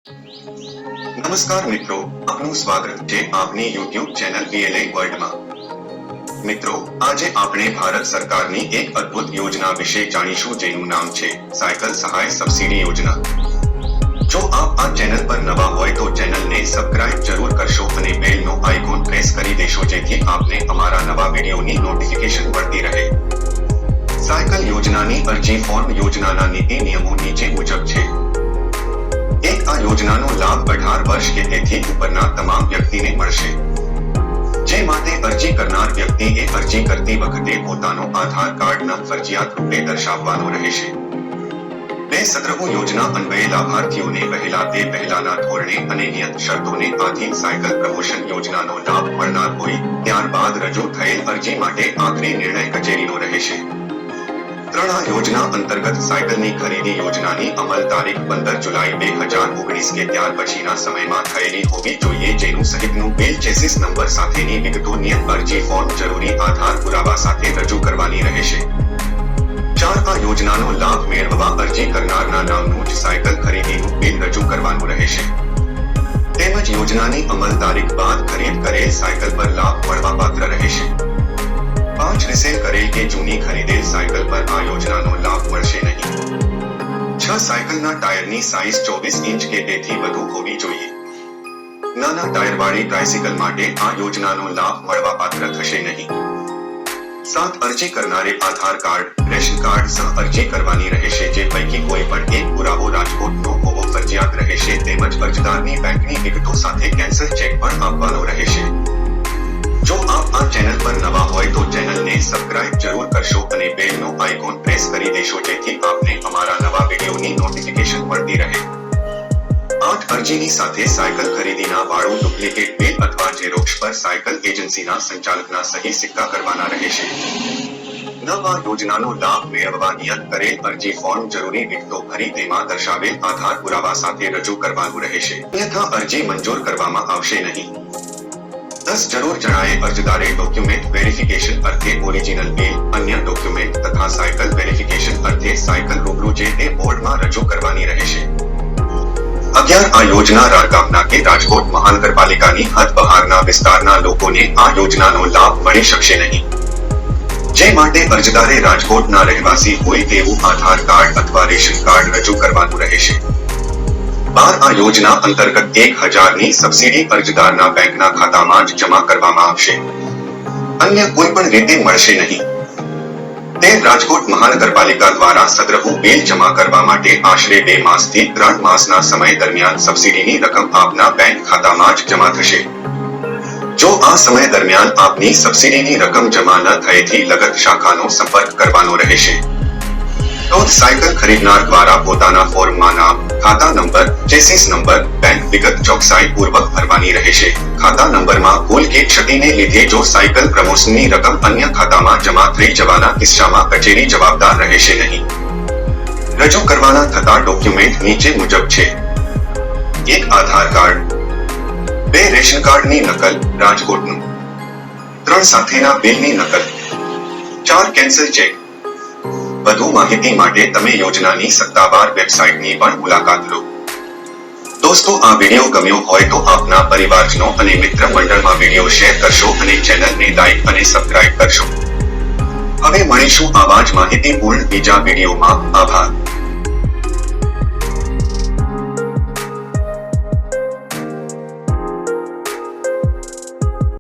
નમસ્કાર મિત્રો, આપનું સ્વાગત છે આપની YouTube ચેનલ VLA વર્લ્ડમાં। મિત્રો, આજે આપણે ભારત સરકારની એક અદ્ભુત યોજના વિશે જાણીશું જેનું નામ છે સાયકલ સહાય સબસિડી યોજના। જો આપ આ ચેનલ પર નવા હોય તો ચેનલને સબસ્ક્રાઇબ જરૂર કરશો અને બેલનો આઇકોન પ્રેસ કરી દેશો જેથી આપને અમારા નવા વિડીયોની નોટિફિકેશન મળતી રહે। સાયકલ યોજનાની અરજી ફોર્મ યોજનાના નીતિ નિયમો નીચે મુજબ છે। એક આ યોજનાનો લાભ 18 વર્ષ કે તેથી ઉપરના તમામ વ્યક્તિને મળશે। જે માટે અરજી કરનાર વ્યક્તિએ અરજી કરતી વખતે પોતાનો આધાર કાર્ડના ફરજિયાત રૂપે દર્શાવવાનો રહેશે। બે સત્રહુ યોજના અન્વયે લાભાર્થીઓને પહેલાના ધોરણે અને નિયત શરતોને આધીન સાયકલ પ્રમોશન યોજનાનો લાભ મળનાર હોય ત્યારબાદ રજૂ થયેલ અરજી માટે આખરી નિર્ણય કચેરીનો રહેશે। આ યોજના અંતર્ગત સાયકલની ખરીદી યોજનાની અમલ તારીખ 15 જુલાઈ 2019 કે ત્યાર પછીના સમયમાં થયેલી હોવી જોઈએ જેનું સહિતનું બિલ ચેસીસ નંબર સાથેની વિગતો નિયત અરજી ફોર્મ જરૂરી આધાર પુરાવા સાથે રજૂ કરવાની રહેશે। આ યોજનાનો લાભ મેળવવા અરજી કરનારના નામનું જ સાયકલ ખરીદીનું બિલ રજૂ કરવાનું રહેશે। તેમજ યોજનાની અમલ તારીખ બાદ ખરીદ કરેલ સાયકલ પર લાભ મળવાપાત્ર રહેશે। 5 રિસેલ કરેલ કે જૂની ખરીદેલ સાયકલ પર આ યોજનાનો લાભ મળશે નહીં। 6 સાયકલના ટાયરની સાઇઝ 24 ઇંચ કે તેથી વધુ હોવી જોઈએ। નાના ટાયરવાળી ટ્રાયસિકલ માટે આ યોજનાનો લાભ મળવાપાત્ર થશે નહીં। 7 અરજી કરનારે આધાર કાર્ડ, રેશન કાર્ડ સહ અરજી કરવાની રહેશે જે પૈકી કોઈ પણ એક પુરાવો રાજકોટનો હોવો ફરજિયાત રહેશે તેમજ અરજદારની બેંકની વિગતો સાથે કેન્સલ ચેક પણ આપવાનો રહેશે। જો આપ આ ચેનલ પર નવા હોય તો ચેનલને સબસ્ક્રાઇબ જરૂર કરશો અને બેલનો આઇકોન પ્રેસ કરી દેશો જેથી આપને અમારા નવા વિડીયોની નોટિફિકેશન મળતી રહે। 8 અરજીની સાથે સાયકલ ખરીદીના વાળું ડુપ્લિકેટ બિલ અથવા ઝેરોક્ષ પર સાયકલ એજન્સીના સંચાલકના સહી સિક્કા કરવાના રહેશે। 9 આ યોજનાનો લાભ મેળવવા નિયત કરેલ અરજી ફોર્મ જરૂરી વિગતો ભરી તેમાં દર્શાવેલ આધાર પુરાવા સાથે રજૂ કરવાનું રહેશે અન્યથા અરજી મંજૂર કરવામાં આવશે નહીં। 10 જરૂર જણાયે અરજદારે ડોક્યુમેન્ટ વેરિફિકેશન અર્થે ઓરિજિનલ બિલ, અન્ય ડોક્યુમેન્ટ તથા સાયકલ વેરિફિકેશન અર્થે સાયકલ રૂબરૂ જે તે બોર્ડમાં રજૂ કરવાની રહેશે। 11 આ યોજના રાણકામના કે રાજકોટ મહાનગરપાલિકાની હદ બહારના વિસ્તારના લોકોને આ યોજનાનો લાભ મળી શકશે નહીં। જે માટે અરજદારે રાજકોટના રહેવાસી હોય તેવું આધાર કાર્ડ અથવા રેશન કાર્ડ રજૂ કરવાનું રહેશે। 12 આ યોજના અંતર્ગત 1000ની સબસિડી અરજદારના બેંકના ખાતામાં જ જમા કરવામાં આવશે, અન્ય કોઈ પણ રીતે મળશે નહીં। રાજકોટ મહાનગરપાલિકા દ્વારા સત્રહુ બિલ જમા કરવા માટે આશરે 2 માસથી 3 માસના સમય દરમિયાન સબસિડીની રકમ આપના બેંક ખાતામાં જ જમા થશે। જો આ સમય દરમિયાન આપની સબસિડીની રકમ જમા ન થયેથી લગત શાખાનો સંપર્ક કરવાનો રહેશે। તો સાયકલ ખરીદનાર દ્વારા પોતાના ફોર્મમાં નામ, ખાતા નંબર, ચેસીસ નંબર, બેંક વિગત ચોકસાઈ પૂર્વક ભરવાની રહેશે। ખાતા નંબરમાં ભૂલ કે ક્ષતિને લીધે જો સાયકલ પ્રમોશનની રકમ અન્ય ખાતામાં જમા થઈ જવાના કિસ્સામાં કચેરી જવાબદાર રહેશે નહીં। રજૂ કરવાના થતા ડોક્યુમેન્ટ નીચે મુજબ છે: 1 આધાર કાર્ડ, 2 રેશન કાર્ડની નકલ રાજકોટનું, 3 સાથેના બિલની નકલ, 4 કેન્સલ ચેક। વધુ માહિતી માટે તમે યોજનાની સત્તાવાર વેબસાઇટની પણ મુલાકાત લો। દોસ્તો, આ વિડીયો ગમ્યો હોય તો આપના પરિવારજનો અને મિત્ર મંડળમાં વિડીયો શેર કરશો અને ચેનલને લાઈક અને સબસ્ક્રાઇબ કરશો। હવે મળીશું આવા જ માહિતીપૂર્ણ બીજા વિડીયોમાં। આભાર।